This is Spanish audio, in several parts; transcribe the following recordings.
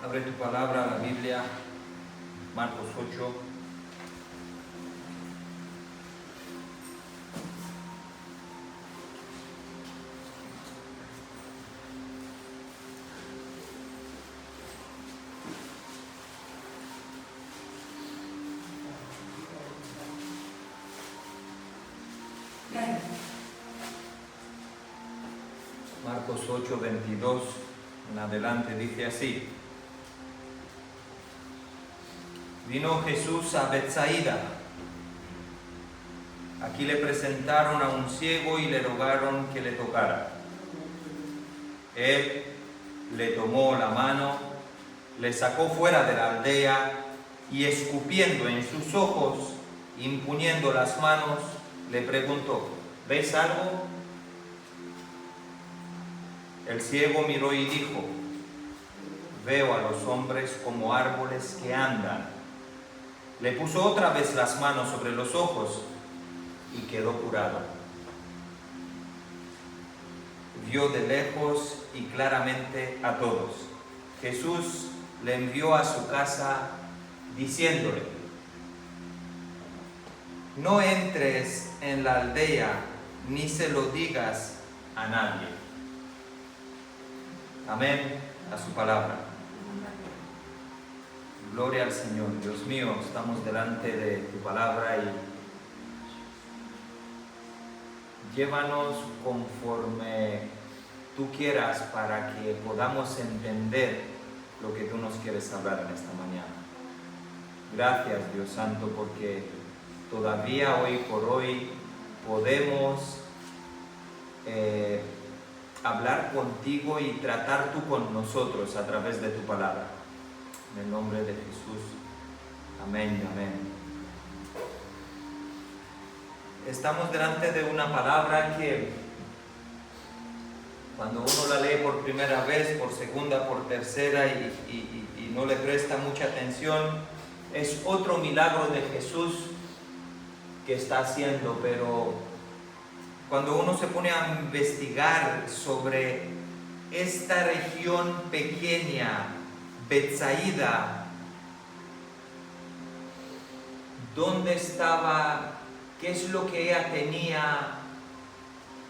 Abre tu palabra, la Biblia, Marcos 8. Marcos 8, 22 en adelante dice así: Vino Jesús a Betsaida. Aquí le presentaron a un ciego y le rogaron que le tocara. Él le tomó la mano, le sacó fuera de la aldea y escupiendo en sus ojos, imponiendo las manos, le preguntó: ¿ves algo? El ciego miró y dijo: veo a los hombres como árboles que andan. Le puso otra vez las manos sobre los ojos y quedó curado. Vio de lejos y claramente a todos. Jesús le envió a su casa diciéndole: no entres en la aldea ni se lo digas a nadie. Amén a su palabra. Gloria al Señor. Dios mío, estamos delante de tu palabra y llévanos conforme tú quieras para que podamos entender lo que tú nos quieres hablar en esta mañana. Gracias, Dios Santo, porque todavía hoy por hoy podemos hablar contigo y tratar tú con nosotros a través de tu palabra. En el nombre de Jesús. Amén y amén. Estamos delante de una palabra que cuando uno la lee por primera vez, por segunda, por tercera y no le presta mucha atención, es otro milagro de Jesús que está haciendo, pero cuando uno se pone a investigar sobre esta región pequeña, Betsaida, dónde estaba, qué es lo que ella tenía,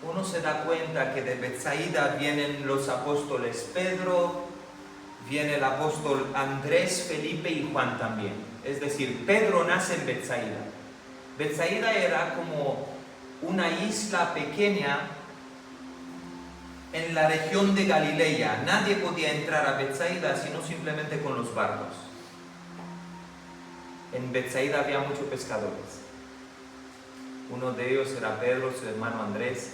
uno se da cuenta que de Betsaida vienen los apóstoles Pedro, viene el apóstol Andrés, Felipe y Juan también. Es decir, Pedro nace en Betsaida. Betsaida era como una isla pequeña en la región de Galilea. Nadie podía entrar a Betsaida sino simplemente con los barcos. En Betsaida había muchos pescadores. Uno de ellos era Pedro, su hermano Andrés.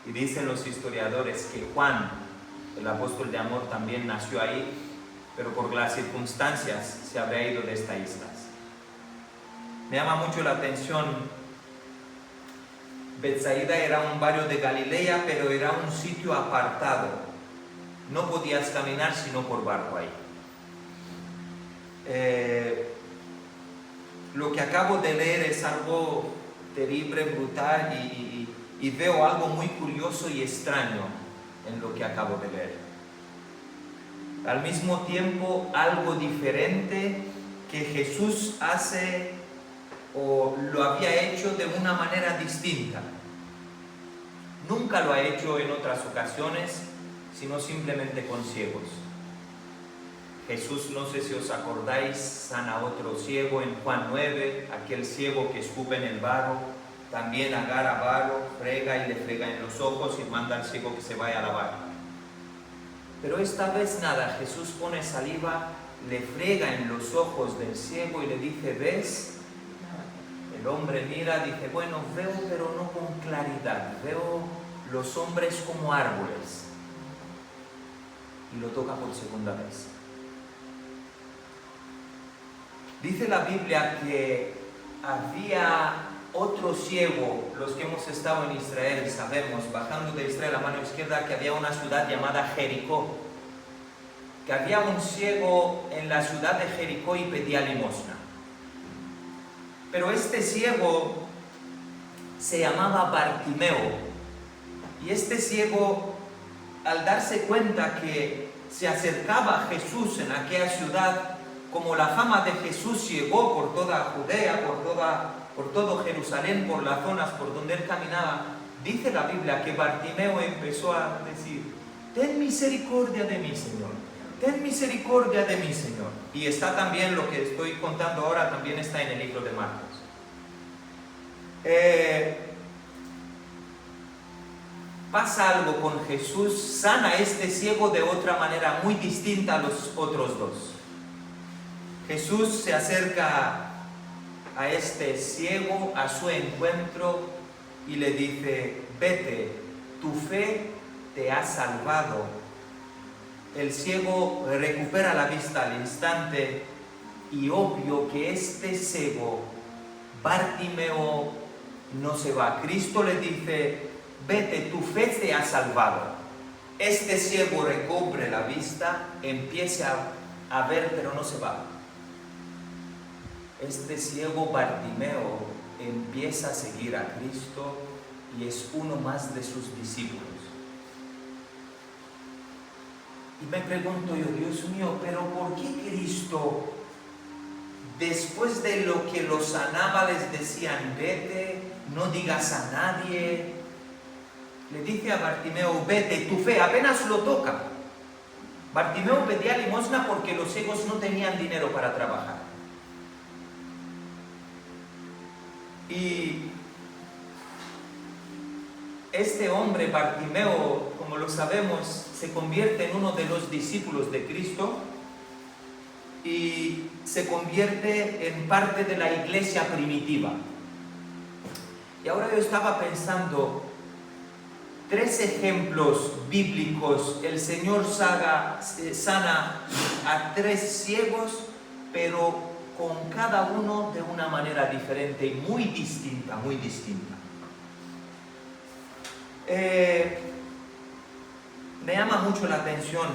Y dicen los historiadores que Juan, el apóstol de amor, también nació ahí, pero por las circunstancias se habría ido de estas islas. Me llama mucho la atención. Betsaida era un barrio de Galilea, pero era un sitio apartado. No podías caminar sino por barco ahí. Lo que acabo de leer es algo terrible, brutal, y veo algo muy curioso y extraño en lo que acabo de leer. Al mismo tiempo, algo diferente que Jesús hace o lo había hecho de una manera distinta. Nunca lo ha hecho en otras ocasiones, sino simplemente con ciegos. Jesús, no sé si os acordáis, sana a otro ciego en Juan 9, aquel ciego que escupe en el barro, también agarra barro, frega y le frega en los ojos y manda al ciego que se vaya a lavar. Pero esta vez nada, Jesús pone saliva, le frega en los ojos del ciego y le dice: ¿ves? El hombre mira, dice: bueno, veo pero no con claridad, veo los hombres como árboles. Y lo toca por segunda vez. Dice la Biblia que había otro ciego, los que hemos estado en Israel sabemos, bajando de Israel a mano izquierda, que había una ciudad llamada Jericó, que había un ciego en la ciudad de Jericó y pedía limosna. Pero este ciego se llamaba Bartimeo, y este ciego, al darse cuenta que se acercaba a Jesús en aquella ciudad, como la fama de Jesús llegó por toda Judea, por todo Jerusalén, por las zonas por donde él caminaba, dice la Biblia que Bartimeo empezó a decir: ten misericordia de mí, Señor, ten misericordia de mí, Señor. Y está también lo que estoy contando ahora, también está en el libro de Marcos. Pasa algo con Jesús, sana a este ciego de otra manera muy distinta a los otros dos. Jesús se acerca a este ciego, a su encuentro, y le dice: vete, tu fe te ha salvado. El ciego recupera la vista al instante, y obvio que este ciego, Bartimeo, no se va. Cristo le dice: vete, tu fe te ha salvado. Este ciego recobre la vista, empieza a ver, pero no se va. Este ciego Bartimeo empieza a seguir a Cristo y es uno más de sus discípulos. Y me pregunto yo, Dios mío, pero ¿por qué Cristo, después de lo que los sanaba, les decían: vete, no digas a nadie? Le dice a Bartimeo: vete, tu fe, apenas lo toca. Bartimeo pedía limosna porque los ciegos no tenían dinero para trabajar. Y este hombre, Bartimeo, como lo sabemos, se convierte en uno de los discípulos de Cristo y se convierte en parte de la iglesia primitiva. Y ahora yo estaba pensando, 3 ejemplos bíblicos. El Señor sana a 3 ciegos, pero con cada uno de una manera diferente y muy distinta, muy distinta. Me llama mucho la atención.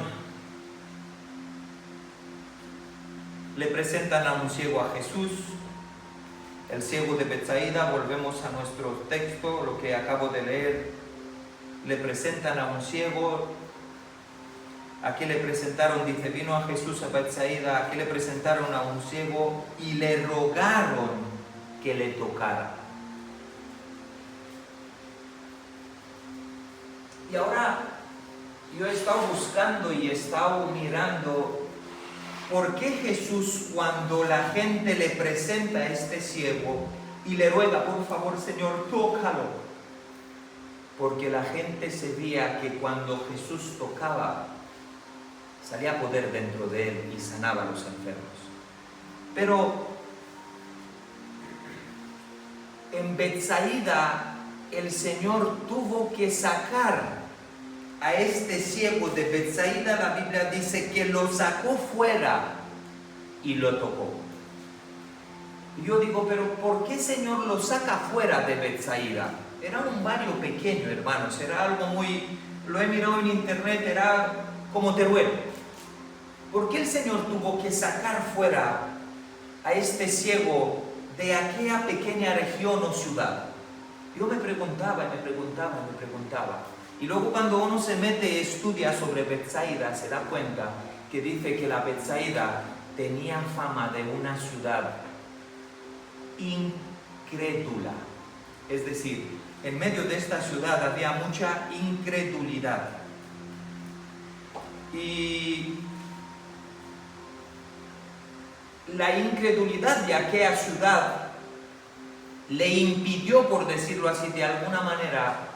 Le presentan a un ciego a Jesús, el ciego de Betsaida. Volvemos a nuestro texto, lo que acabo de leer. Le presentan a un ciego. Aquí le presentaron, dice, vino a Jesús a Betsaida. Aquí le presentaron a un ciego y le rogaron que le tocara. Y ahora yo he estado buscando y he estado mirando por qué Jesús, cuando la gente le presenta a este ciego y le ruega: por favor, Señor, tócalo. Porque la gente sabía que cuando Jesús tocaba, salía poder dentro de él y sanaba a los enfermos. Pero en Betsaida el Señor tuvo que sacar a este ciego de Betsaida. La Biblia dice que lo sacó fuera y lo tocó. Y yo digo, pero ¿por qué Señor lo saca fuera de Betsaida? Era un barrio pequeño, hermanos, era algo muy... Lo he mirado en internet, era como Teruel. ¿Por qué el Señor tuvo que sacar fuera a este ciego de aquella pequeña región o ciudad? Yo me preguntaba. Y luego cuando uno se mete y estudia sobre Betsaida, se da cuenta que dice que la Betsaida tenía fama de una ciudad incrédula. Es decir, en medio de esta ciudad había mucha incredulidad. Y la incredulidad de aquella ciudad le impidió, por decirlo así, de alguna manera,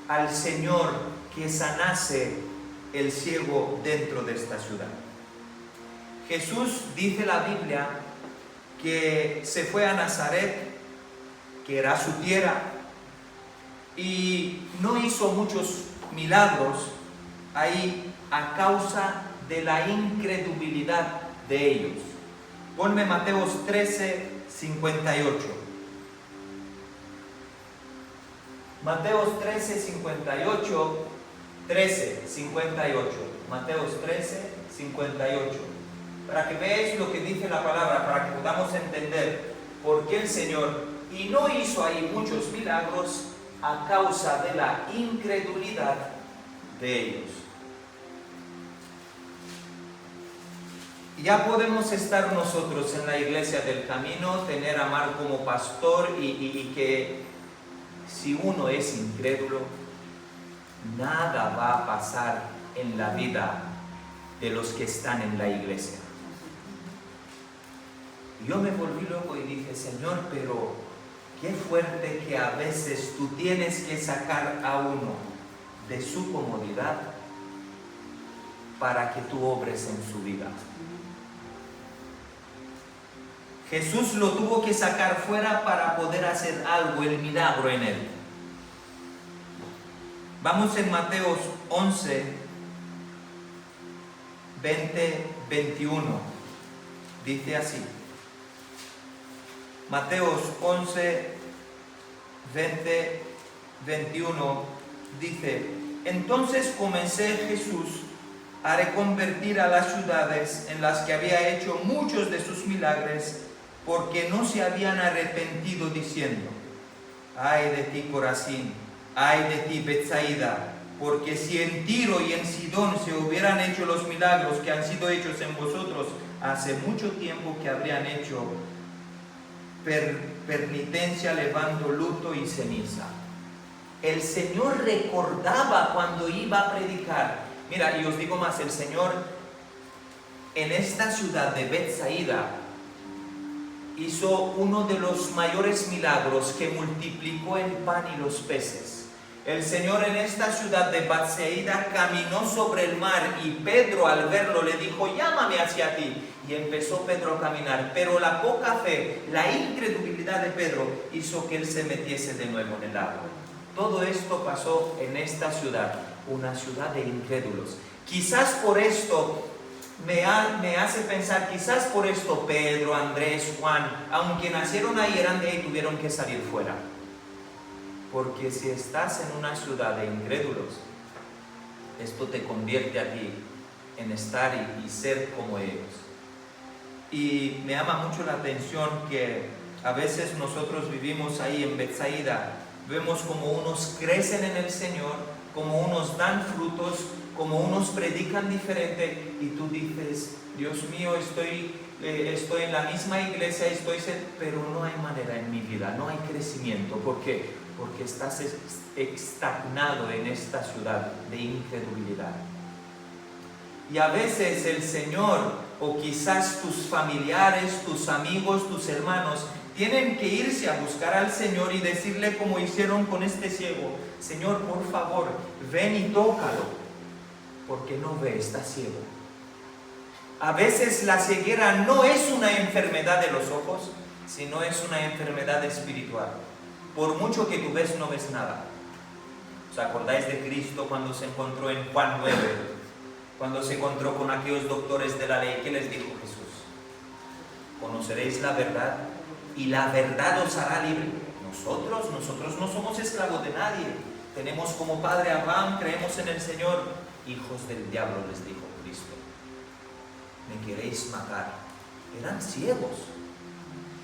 al Señor que sanase el ciego dentro de esta ciudad. Jesús, dice la Biblia, que se fue a Nazaret, que era su tierra, y no hizo muchos milagros ahí a causa de la incredulidad de ellos. Ponme Mateos 13, 58. Mateos 13, 58. 13, 58. Mateos 13, 58. Para que veáis lo que dice la palabra, para que podamos entender por qué el Señor, y no hizo ahí muchos milagros a causa de la incredulidad de ellos. Ya podemos estar nosotros en la iglesia del camino, tener a Mar como pastor y que si uno es incrédulo, nada va a pasar en la vida de los que están en la iglesia. Yo me volví loco y dije, Señor, pero qué fuerte que a veces tú tienes que sacar a uno de su comodidad para que tú obres en su vida. Jesús lo tuvo que sacar fuera para poder hacer algo, el milagro en él. Vamos en Mateos 11, 20, 21. Dice así. Mateos 11, 20, 21 dice: entonces comencé Jesús a reconvertir a las ciudades en las que había hecho muchos de sus milagros, porque no se habían arrepentido, diciendo: ay de ti, Corazín, ay de ti, Betsaida, porque si en Tiro y en Sidón se hubieran hecho los milagros que han sido hechos en vosotros, hace mucho tiempo que habrían hecho penitencia, levando luto y ceniza. El Señor recordaba cuando iba a predicar. Mira, y os digo más, el Señor en esta ciudad de Betsaida hizo uno de los mayores milagros, que multiplicó el pan y los peces. El Señor en esta ciudad de Betsaida caminó sobre el mar, y Pedro al verlo le dijo: llámame hacia ti. Y empezó Pedro a caminar, pero la poca fe, la incredulidad de Pedro hizo que él se metiese de nuevo en el agua. Todo esto pasó en esta ciudad, una ciudad de incrédulos. Quizás por esto me hace pensar, quizás por esto Pedro, Andrés, Juan, aunque nacieron ahí, eran de ahí, tuvieron que salir fuera. Porque si estás en una ciudad de incrédulos, esto te convierte a ti en estar y ser como ellos. Y me llama mucho la atención que a veces nosotros vivimos ahí en Betsaida, vemos como unos crecen en el Señor, como unos dan frutos, como unos predican diferente, y tú dices: Dios mío, estoy en la misma iglesia, pero no hay manera en mi vida, no hay crecimiento. ¿Por qué? Porque estás estagnado en esta ciudad de incredulidad. Y a veces el Señor, o quizás tus familiares, tus amigos, tus hermanos, tienen que irse a buscar al Señor y decirle, como hicieron con este ciego: Señor, por favor, ven y tócalo, porque no ve, está ciego. A veces la ceguera no es una enfermedad de los ojos, sino es una enfermedad espiritual. Por mucho que tú ves, no ves nada. ¿Os acordáis de Cristo cuando se encontró en Juan 9? Cuando se encontró con aquellos doctores de la ley, ¿qué les dijo Jesús? Conoceréis la verdad y la verdad os hará libre. Nosotros no somos esclavos de nadie. Tenemos como padre a Abraham, creemos en el Señor. Hijos del diablo, les dijo Cristo. Me queréis matar. Eran ciegos.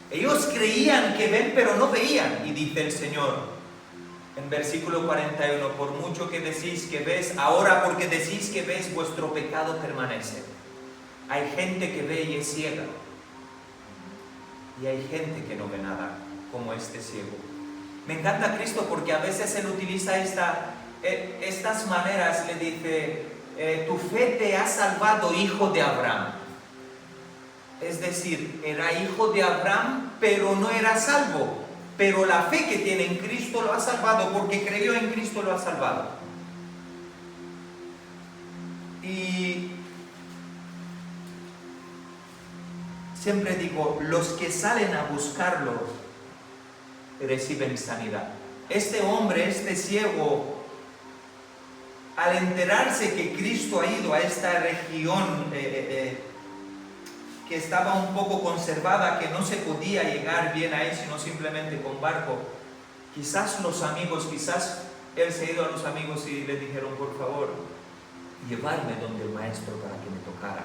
Ellos creían que ven, pero no veían. Y dice el Señor en versículo 41: por mucho que decís que ves, ahora porque decís que ves, vuestro pecado permanece. Hay gente que ve y es ciega, y hay gente que no ve nada, como este ciego. Me encanta Cristo porque a veces Él utiliza estas maneras. Le dice: tu fe te ha salvado, hijo de Abraham. Es decir, era hijo de Abraham, pero no era salvo. Pero la fe que tiene en Cristo lo ha salvado, porque creyó en Cristo, lo ha salvado. Y siempre digo, los que salen a buscarlo reciben sanidad. Este hombre, este ciego, al enterarse que Cristo ha ido a esta región que estaba un poco conservada, que no se podía llegar bien ahí sino simplemente con barco, quizás los amigos, quizás él se ha ido a los amigos y le dijeron: por favor, llevarme donde el maestro para que me tocara,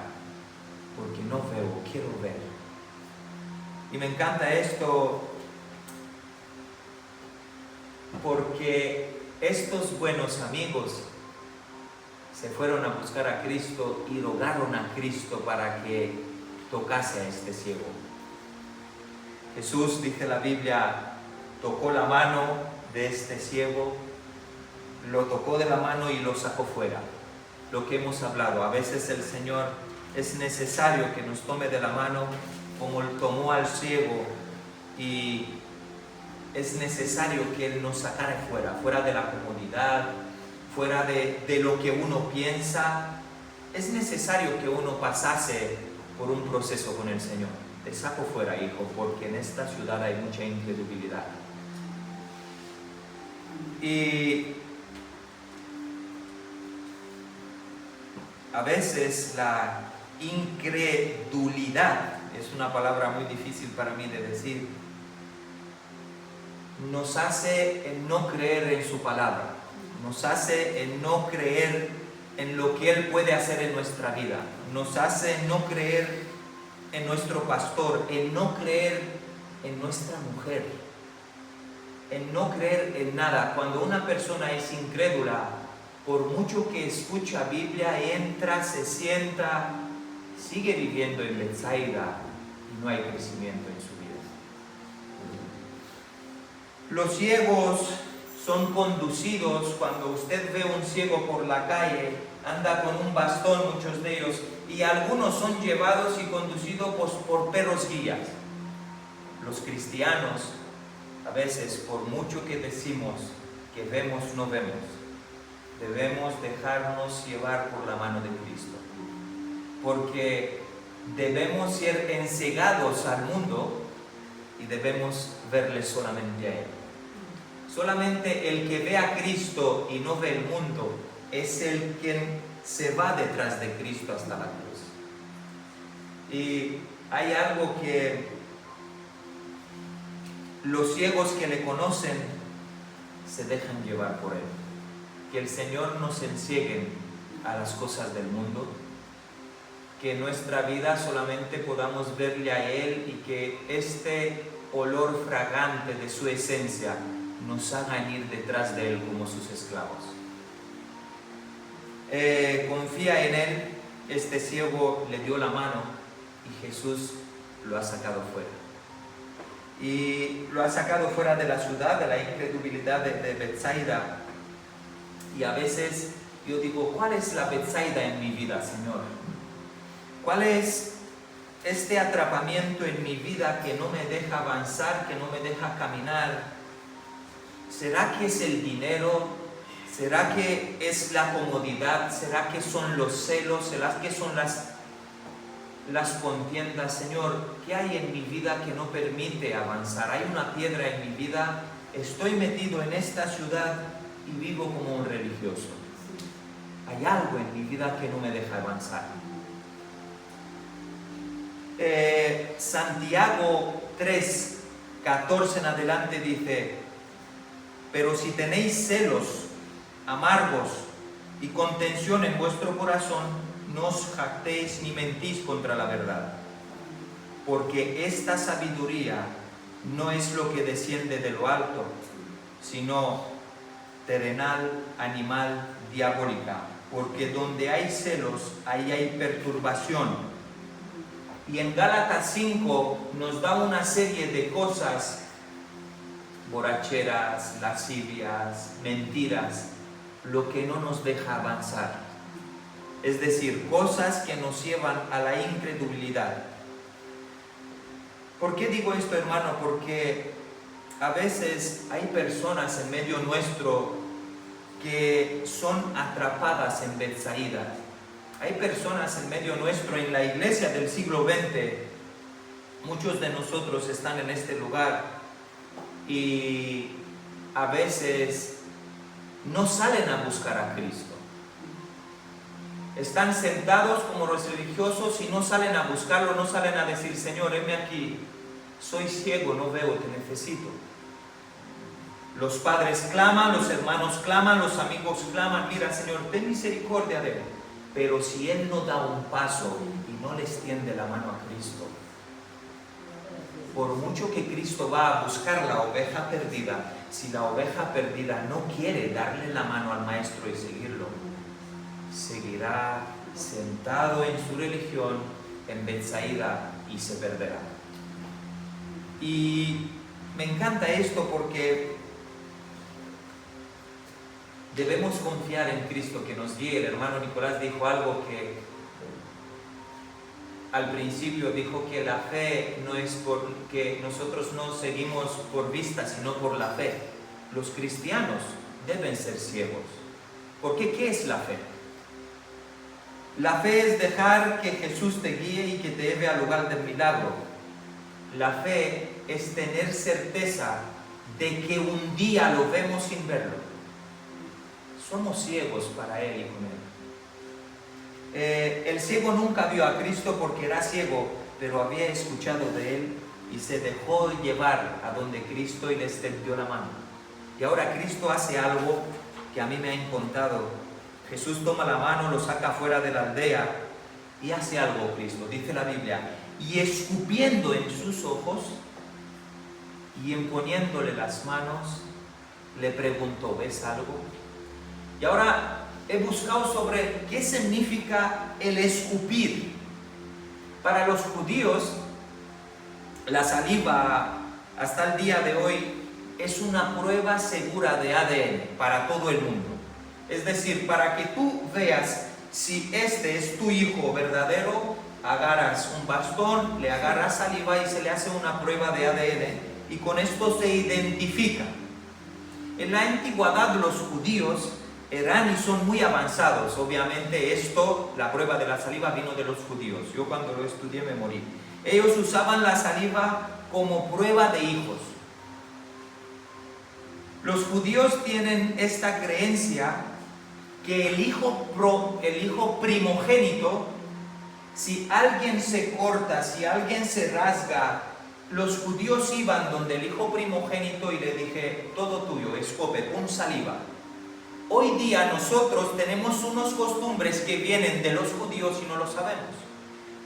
porque no veo, quiero ver. Y me encanta esto, porque estos buenos amigos se fueron a buscar a Cristo y rogaron a Cristo para que tocase a este ciego. Jesús, dice la Biblia, tocó la mano de este ciego, lo tocó de la mano y lo sacó fuera. Lo que hemos hablado, a veces el Señor es necesario que nos tome de la mano como tomó al ciego, y es necesario que Él nos sacara fuera de la comodidad, fuera de lo que uno piensa. Es necesario que uno pasase por un proceso con el Señor. Te saco fuera, hijo, porque en esta ciudad hay mucha incredulidad. Y a veces la incredulidad, es una palabra muy difícil para mí de decir, nos hace en no creer en su palabra, nos hace en no creer en lo que Él puede hacer en nuestra vida, nos hace en no creer en nuestro pastor, en no creer en nuestra mujer, en no creer en nada. Cuando una persona es incrédula, por mucho que escucha Biblia, entra, se sienta, sigue viviendo en Betsaida y no hay crecimiento en su vida. Los ciegos son conducidos. Cuando usted ve un ciego por la calle, anda con un bastón, muchos de ellos, y algunos son llevados y conducidos por perros guías. Los cristianos, a veces, por mucho que decimos que vemos, no vemos, debemos dejarnos llevar por la mano de Cristo, porque debemos ser encegados al mundo y debemos verle solamente a Él. Solamente el que ve a Cristo y no ve el mundo es el quien se va detrás de Cristo hasta la cruz. Y hay algo que los ciegos que le conocen se dejan llevar por Él. Que el Señor nos enciegue a las cosas del mundo, que en nuestra vida solamente podamos verle a Él y que este olor fragante de su esencia nos hagan ir detrás de Él como sus esclavos. Confía en Él. Este ciego le dio la mano y Jesús lo ha sacado fuera. Y lo ha sacado fuera de la ciudad, de la incredulidad de Betsaida. Y a veces yo digo, ¿cuál es la Betsaida en mi vida, Señor? ¿Cuál es este atrapamiento en mi vida que no me deja avanzar, que no me deja caminar? ¿Será que es el dinero? ¿Será que es la comodidad? ¿Será que son los celos? ¿Será que son las contiendas? Señor, ¿qué hay en mi vida que no permite avanzar? Hay una piedra en mi vida, estoy metido en esta ciudad y vivo como un religioso. Hay algo en mi vida que no me deja avanzar. Santiago 3:14 en adelante dice: pero si tenéis celos amargos y contención en vuestro corazón, no os jactéis ni mentís contra la verdad, porque esta sabiduría no es lo que desciende de lo alto, sino terrenal, animal, diabólica, porque donde hay celos, ahí hay perturbación. Y en Gálatas 5 nos da una serie de cosas: borracheras, lascivias, mentiras, lo que no nos deja avanzar. Es decir, cosas que nos llevan a la incredulidad. ¿Por qué digo esto, hermano? Porque a veces hay personas en medio nuestro que son atrapadas en Betsaida. Hay personas en medio nuestro, en la iglesia del siglo XX, muchos de nosotros están en este lugar y a veces no salen a buscar a Cristo. Están sentados como los religiosos y no salen a buscarlo, no salen a decir: Señor, heme aquí, soy ciego, no veo, te necesito. Los padres claman, los hermanos claman, los amigos claman: mira, Señor, ten misericordia de él. Pero si él no da un paso y no le extiende la mano a Cristo, por mucho que Cristo va a buscar la oveja perdida, si la oveja perdida no quiere darle la mano al maestro y seguirlo, seguirá sentado en su religión, en Betsaida y se perderá. Y me encanta esto porque debemos confiar en Cristo que nos guíe. El hermano Nicolás dijo algo que al principio dijo que la fe no es porque nosotros no seguimos por vista, sino por la fe. Los cristianos deben ser ciegos. ¿Por qué? ¿Qué es la fe? La fe es dejar que Jesús te guíe y que te lleve al lugar del milagro. La fe es tener certeza de que un día lo vemos sin verlo. Somos ciegos para Él y con Él. El ciego nunca vio a Cristo porque era ciego, pero había escuchado de Él y se dejó llevar a donde Cristo y le extendió la mano. Y ahora Cristo hace algo que a mí me ha encantado. Jesús toma la mano, lo saca fuera de la aldea y hace algo Cristo, dice la Biblia, y escupiendo en sus ojos y imponiéndole las manos, le preguntó, ¿ves algo? Y ahora he buscado sobre qué significa el escupir. Para los judíos, la saliva hasta el día de hoy es una prueba segura de ADN para todo el mundo. Es decir, para que tú veas si este es tu hijo verdadero, agarras un bastón, le agarras saliva y se le hace una prueba de ADN y con esto se identifica. En la antigüedad los judíos eran y son muy avanzados. Obviamente esto, la prueba de la saliva vino de los judíos. Yo cuando lo estudié me morí. Ellos usaban la saliva como prueba de hijos. Los judíos tienen esta creencia que el hijo primogénito, si alguien se corta, si alguien se rasga, los judíos iban donde el hijo primogénito y le dije, todo tuyo, escope, pon saliva. Hoy día nosotros tenemos unas costumbres que vienen de los judíos y no lo sabemos.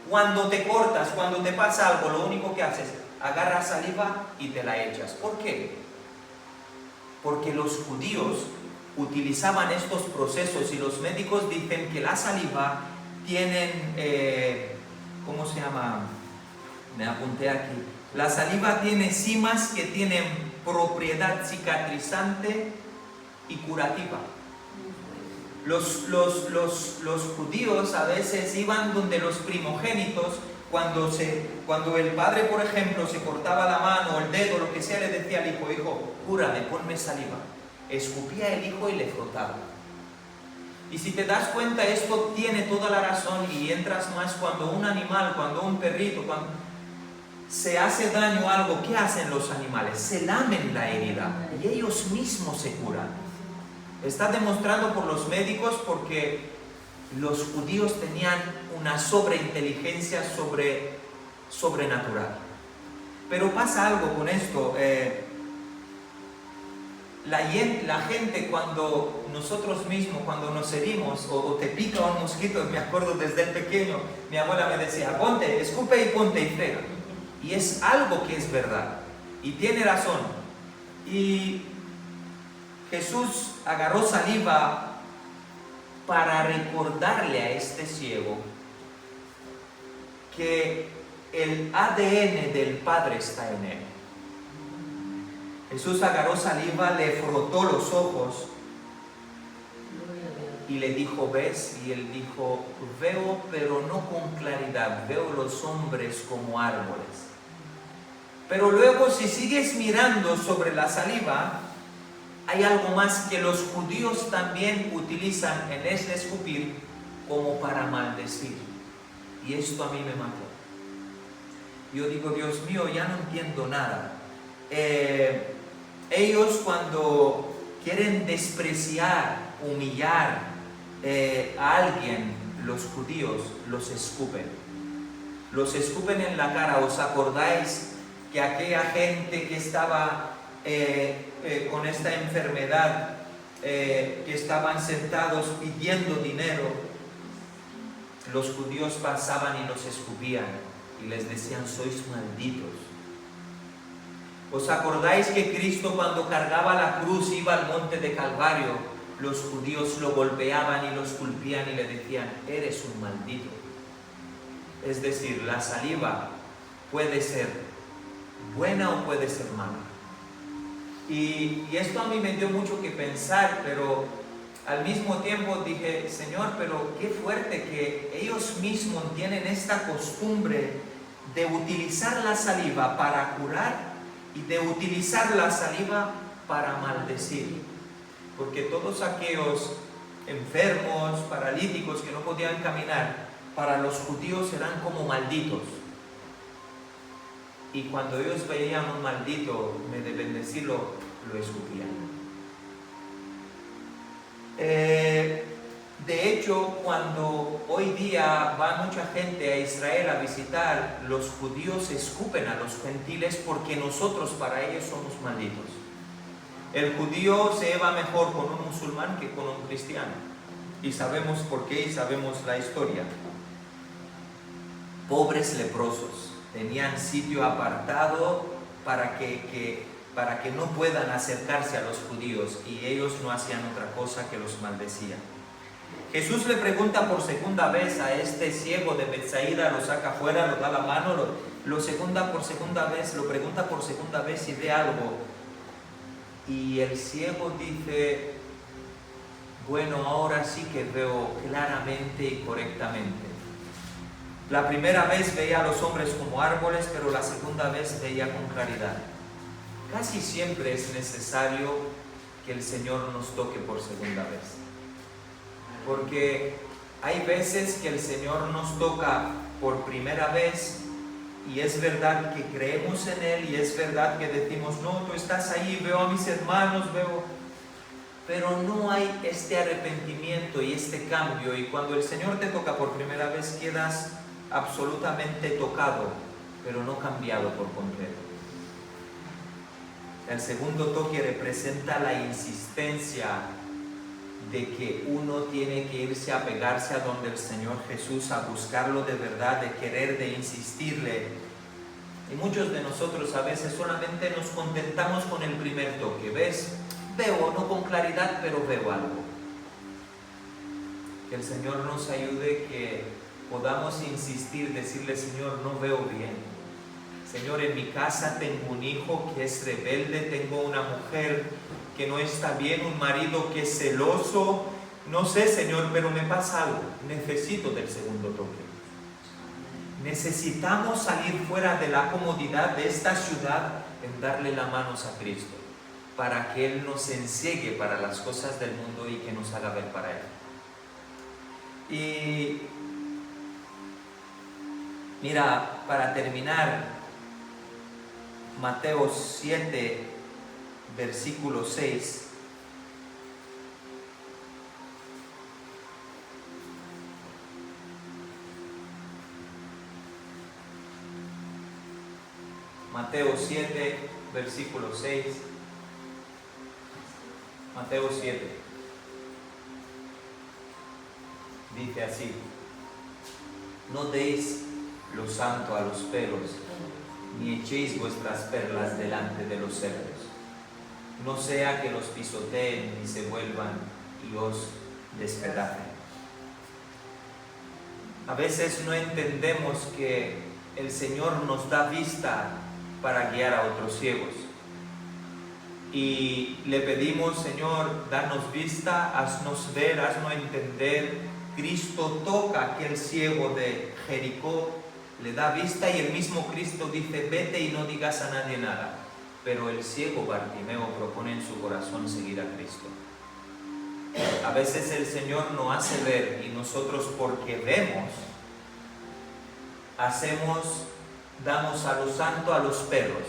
Cuando te cortas, cuando te pasa algo, lo único que haces, agarras saliva y te la echas. ¿Por qué? Porque los judíos utilizaban estos procesos y los médicos dicen que la saliva tienen, ¿cómo se llama? Me apunté aquí. La saliva tiene enzimas que tienen propiedad cicatrizante y curativa. Los judíos a veces iban donde los primogénitos, cuando el padre, por ejemplo, se cortaba la mano o el dedo, lo que sea, le decía al hijo, hijo, cúrame, ponme saliva. Escupía el hijo y le frotaba. Y si te das cuenta, esto tiene toda la razón y entras más cuando un animal, cuando un perrito, cuando se hace daño a algo, ¿qué hacen los animales? Se lamen la herida y ellos mismos se curan. Está demostrado por los médicos porque los judíos tenían una sobreinteligencia sobrenatural. Pero pasa algo con esto. La gente cuando nosotros mismos, cuando nos herimos o te pica un mosquito, me acuerdo desde el pequeño, mi abuela me decía, ponte, escupe y ponte y frega. Y es algo que es verdad. Y tiene razón. Y Jesús agarró saliva para recordarle a este ciego que el ADN del Padre está en él. Jesús agarró saliva, le frotó los ojos y le dijo, ¿ves? Y él dijo, veo, pero no con claridad, veo los hombres como árboles. Pero luego si sigues mirando sobre la saliva, hay algo más que los judíos también utilizan en ese escupir como para maldecir. Y esto a mí me mató. Yo digo, Dios mío, ya no entiendo nada. Ellos cuando quieren despreciar, humillar a alguien, los judíos los escupen. Los escupen en la cara. ¿Os acordáis que aquella gente que estaba con esta enfermedad, que estaban sentados pidiendo dinero, los judíos pasaban y los escupían y les decían, sois malditos? ¿Os acordáis que Cristo cuando cargaba la cruz iba al monte de Calvario? Los judíos lo golpeaban y lo esculpían y le decían, eres un maldito. Es decir, la saliva puede ser buena o puede ser mala. Y esto a mí me dio mucho que pensar, pero al mismo tiempo dije, Señor, pero qué fuerte que ellos mismos tienen esta costumbre de utilizar la saliva para curar y de utilizar la saliva para maldecir. Porque todos aquellos enfermos, paralíticos que no podían caminar, para los judíos eran como malditos. Y cuando ellos veían un maldito, de bendecirlo, lo escupían. De hecho, cuando hoy día va mucha gente a Israel a visitar, los judíos escupen a los gentiles porque nosotros para ellos somos malditos. El judío se lleva mejor con un musulmán que con un cristiano. Y sabemos por qué y sabemos la historia. Pobres leprosos tenían sitio apartado para que no puedan acercarse a los judíos, y ellos no hacían otra cosa que los maldecían. Jesús le pregunta por segunda vez a este ciego de Betsaida, lo saca afuera, lo da la mano, lo pregunta por segunda vez y ve algo. Y el ciego dice, bueno, ahora sí que veo claramente y correctamente. La primera vez veía a los hombres como árboles, pero la segunda vez veía con claridad. Casi siempre es necesario que el Señor nos toque por segunda vez. Porque hay veces que el Señor nos toca por primera vez y es verdad que creemos en Él y es verdad que decimos, no, tú estás ahí, veo a mis hermanos, pero no hay este arrepentimiento y este cambio, y cuando el Señor te toca por primera vez quedas absolutamente tocado, pero no cambiado por completo. El segundo toque representa la insistencia de que uno tiene que irse a pegarse a donde el Señor Jesús, a buscarlo de verdad, de querer, de insistirle. Y muchos de nosotros a veces solamente nos contentamos con el primer toque. ¿Ves? Veo, no con claridad, pero veo algo. Que el Señor nos ayude, que podamos insistir, decirle, Señor, no veo bien. Señor, en mi casa tengo un hijo que es rebelde, tengo una mujer que no está bien, un marido que es celoso. No sé, Señor, pero me pasa algo. Necesito del segundo toque. Necesitamos salir fuera de la comodidad de esta ciudad en darle las manos a Cristo, para que Él nos enseñe para las cosas del mundo y que nos haga ver para Él. Y mira, para terminar, Mateo 7, versículo 6. Mateo 7, versículo 6. Mateo 7. Dice así: no deis lo santo a los perros, ni echéis vuestras perlas delante de los cerdos, no sea que los pisoteen y se vuelvan y os despedacen. A veces no entendemos que el Señor nos da vista para guiar a otros ciegos. Y le pedimos, Señor, danos vista, haznos ver, haznos entender. Cristo toca a aquel ciego de Jericó, le da vista y el mismo Cristo dice, vete y no digas a nadie nada. Pero el ciego Bartimeo propone en su corazón seguir a Cristo. A veces el Señor nos hace ver y nosotros, porque vemos, damos a lo santo a los perros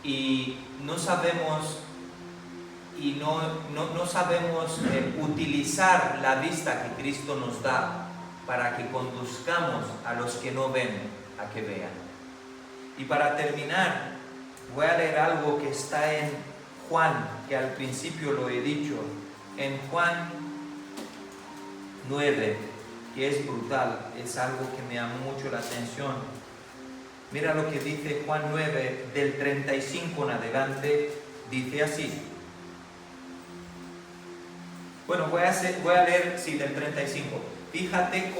y no sabemos utilizar la vista que Cristo nos da para que conduzcamos a los que no ven a que vean. Y para terminar, voy a leer algo que está en Juan, que al principio lo he dicho, en Juan 9, que es brutal, es algo que me llamó mucho la atención. Mira lo que dice Juan 9, del 35 en adelante, dice así. Bueno, voy a leer, sí, del 35. Fíjate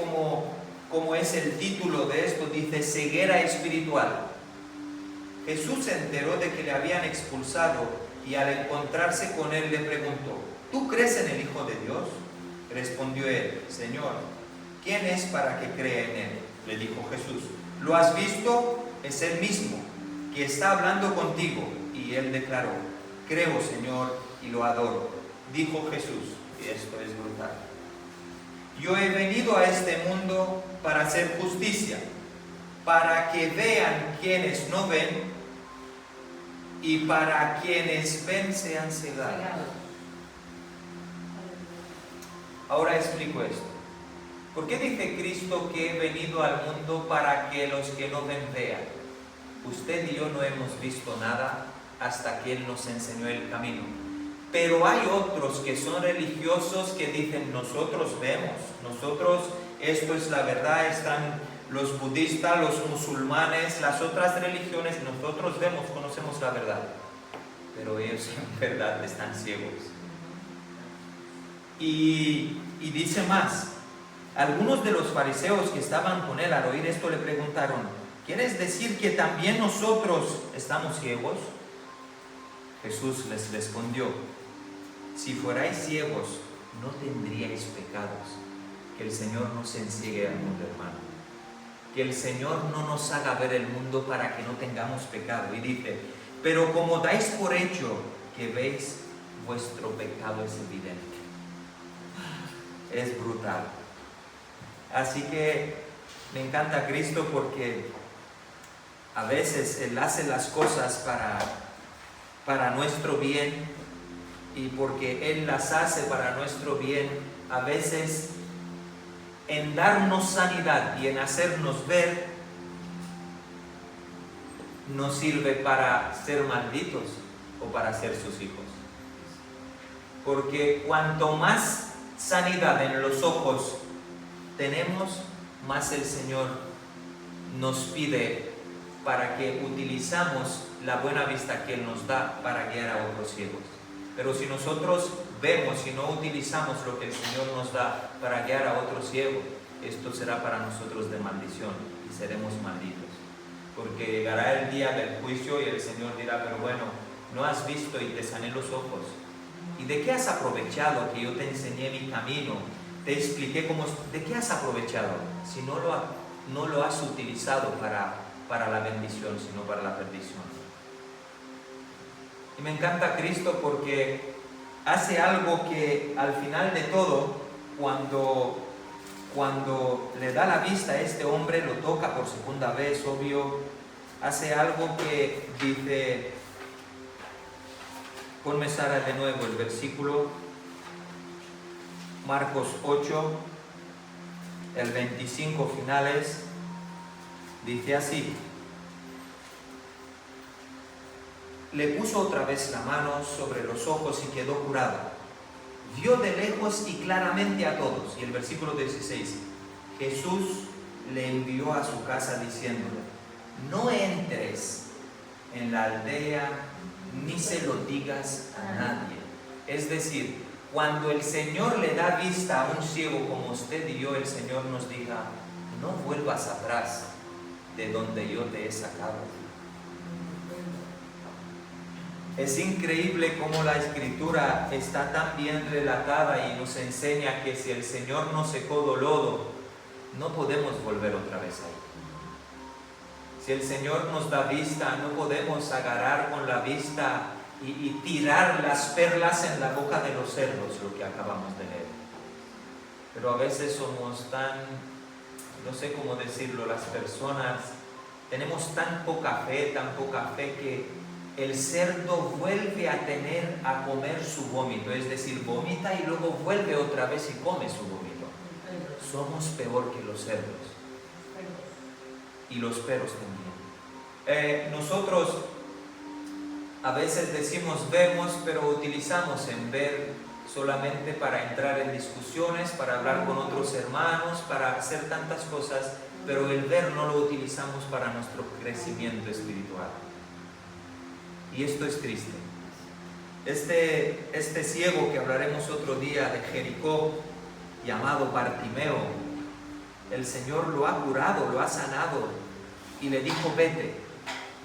como es el título de esto, dice ceguera espiritual. Jesús se enteró de que le habían expulsado y al encontrarse con él le preguntó: ¿tú crees en el Hijo de Dios? Respondió él: Señor, ¿quién es para que crea en él? Le dijo Jesús: ¿lo has visto? Es él mismo que está hablando contigo. Y él declaró: creo, Señor, y lo adoro. Dijo Jesús, y esto es brutal: yo he venido a este mundo para hacer justicia, para que vean quienes no ven y para quienes ven sean cegados. Ahora explico esto. ¿Por qué dice Cristo que he venido al mundo para que los que no ven vean? Usted y yo no hemos visto nada hasta que Él nos enseñó el camino. Pero hay otros que son religiosos que dicen: nosotros vemos, nosotros, esto es la verdad, están los budistas, los musulmanes, las otras religiones, nosotros vemos, conocemos la verdad. Pero ellos en verdad están ciegos. Y dice más, algunos de los fariseos que estaban con él al oír esto le preguntaron: ¿quieres decir que también nosotros estamos ciegos? Jesús les respondió: si fuerais ciegos, no tendríais pecados. Que el Señor no se enciegue al mundo, hermano. Que el Señor no nos haga ver el mundo para que no tengamos pecado. Y dice: pero como dais por hecho que veis, vuestro pecado es evidente. Es brutal. Así que me encanta Cristo porque a veces Él hace las cosas para nuestro bien, y porque Él las hace para nuestro bien, a veces en darnos sanidad y en hacernos ver, nos sirve para ser malditos o para ser sus hijos. Porque cuanto más sanidad en los ojos tenemos, más el Señor nos pide para que utilizamos la buena vista que Él nos da para guiar a otros ciegos. Pero si nosotros vemos y no utilizamos lo que el Señor nos da para guiar a otro ciego, esto será para nosotros de maldición y seremos malditos. Porque llegará el día del juicio y el Señor dirá: pero bueno, no has visto y te sané los ojos. ¿Y de qué has aprovechado que yo te enseñé mi camino? Te expliqué cómo. ¿De qué has aprovechado? Si no lo has utilizado para la bendición, sino para la perdición. Y me encanta Cristo porque hace algo que al final de todo, cuando le da la vista a este hombre, lo toca por segunda vez, obvio, hace algo que dice, ponme Sara de nuevo el versículo, Marcos 8, el 25 finales, dice así: le puso otra vez la mano sobre los ojos y quedó curado. Vio de lejos y claramente a todos. Y el versículo 16, Jesús le envió a su casa diciéndole: no entres en la aldea ni se lo digas a nadie. Es decir, cuando el Señor le da vista a un ciego como usted y yo, el Señor nos diga: no vuelvas atrás de donde yo te he sacado. Es increíble cómo la Escritura está tan bien relatada y nos enseña que si el Señor nos secó de lodo, no podemos volver otra vez ahí. Si el Señor nos da vista, no podemos agarrar con la vista y tirar las perlas en la boca de los cerdos, lo que acabamos de leer. Pero a veces somos tan, no sé cómo decirlo, las personas tenemos tan poca fe que el cerdo vuelve a comer su vómito, es decir, vomita y luego vuelve otra vez y come su vómito. Somos peor que los cerdos y los perros también. Nosotros a veces decimos vemos, pero utilizamos en ver solamente para entrar en discusiones, para hablar con otros hermanos, para hacer tantas cosas, pero el ver no lo utilizamos para nuestro crecimiento espiritual. Y esto es triste. Este ciego que hablaremos otro día de Jericó, llamado Bartimeo, El Señor lo ha curado, lo ha sanado y le dijo vete,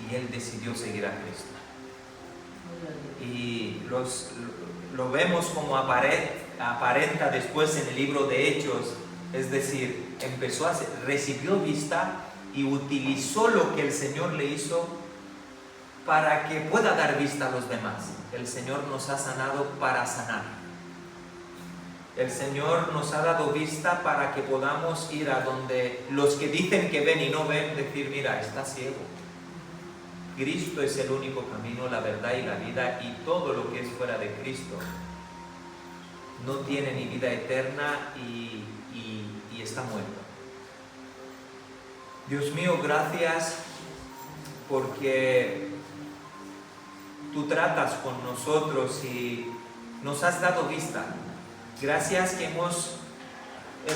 y él decidió seguir a Cristo. Y lo vemos como aparenta después en el libro de Hechos, es decir, recibió vista y utilizó lo que el Señor le hizo para que pueda dar vista a los demás. El Señor nos ha sanado para sanar. El Señor nos ha dado vista para que podamos ir a donde los que dicen que ven y no ven, decir, mira, está ciego. Cristo es el único camino, la verdad y la vida, y todo lo que es fuera de Cristo no tiene ni vida eterna y está muerto. Dios mío, gracias porque tú tratas con nosotros y nos has dado vista. Gracias que hemos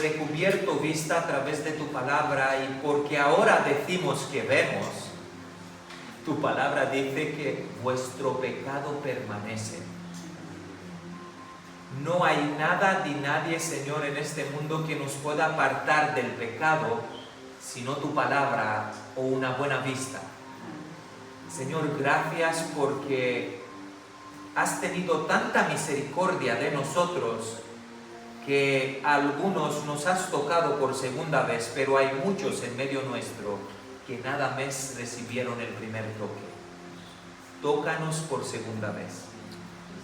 recubierto vista a través de tu palabra, y porque ahora decimos que vemos, tu palabra dice que vuestro pecado permanece. No hay nada ni nadie, Señor, en este mundo que nos pueda apartar del pecado, sino tu palabra o una buena vista. Señor, gracias porque has tenido tanta misericordia de nosotros que a algunos nos has tocado por segunda vez, pero hay muchos en medio nuestro que nada más recibieron el primer toque. Tócanos por segunda vez,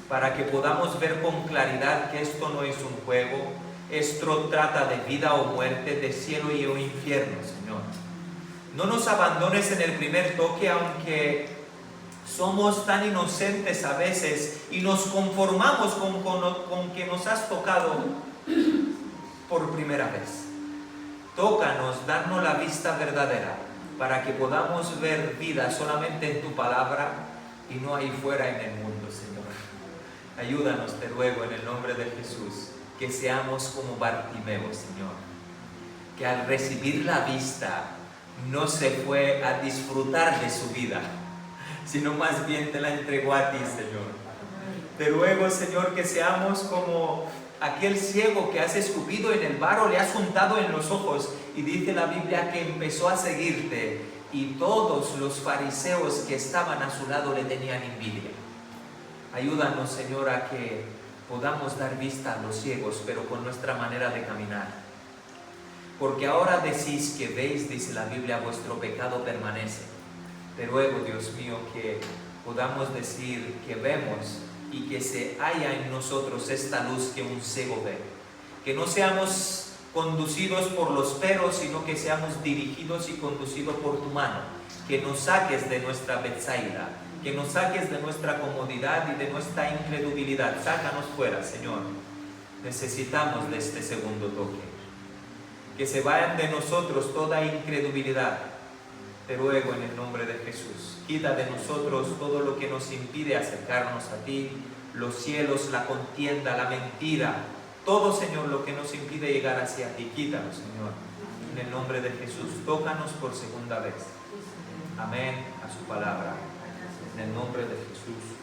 para que podamos ver con claridad que esto no es un juego, esto trata de vida o muerte, de cielo y o infierno, Señor. No nos abandones en el primer toque, aunque somos tan inocentes a veces y nos conformamos con que nos has tocado por primera vez. Tócanos, danos la vista verdadera, para que podamos ver vida solamente en tu palabra y no ahí fuera en el mundo, Señor. Ayúdanos, te ruego, en el nombre de Jesús, que seamos como Bartimeo, Señor, que al recibir la vista no se fue a disfrutar de su vida, sino más bien te la entregó a ti, Señor. Te ruego, Señor, que seamos como aquel ciego que has escupido en el barro, le has untado en los ojos, y dice la Biblia que empezó a seguirte, y todos los fariseos que estaban a su lado le tenían envidia. Ayúdanos, Señor, a que podamos dar vista a los ciegos, pero con nuestra manera de caminar. Porque ahora decís que veis, dice la Biblia, vuestro pecado permanece. Te ruego, Dios mío, que podamos decir que vemos y que se haya en nosotros esta luz que un ciego ve. Que no seamos conducidos por los peros, sino que seamos dirigidos y conducidos por tu mano. Que nos saques de nuestra Betsaida, que nos saques de nuestra comodidad y de nuestra incredulidad. Sácanos fuera, Señor. Necesitamos de este segundo toque. Que se vayan de nosotros toda incredulidad. Te ruego en el nombre de Jesús. Quita de nosotros todo lo que nos impide acercarnos a ti, los cielos, la contienda, la mentira, todo, Señor, lo que nos impide llegar hacia ti. Quítalo, Señor, en el nombre de Jesús. Tócanos por segunda vez. Amén a su palabra. En el nombre de Jesús.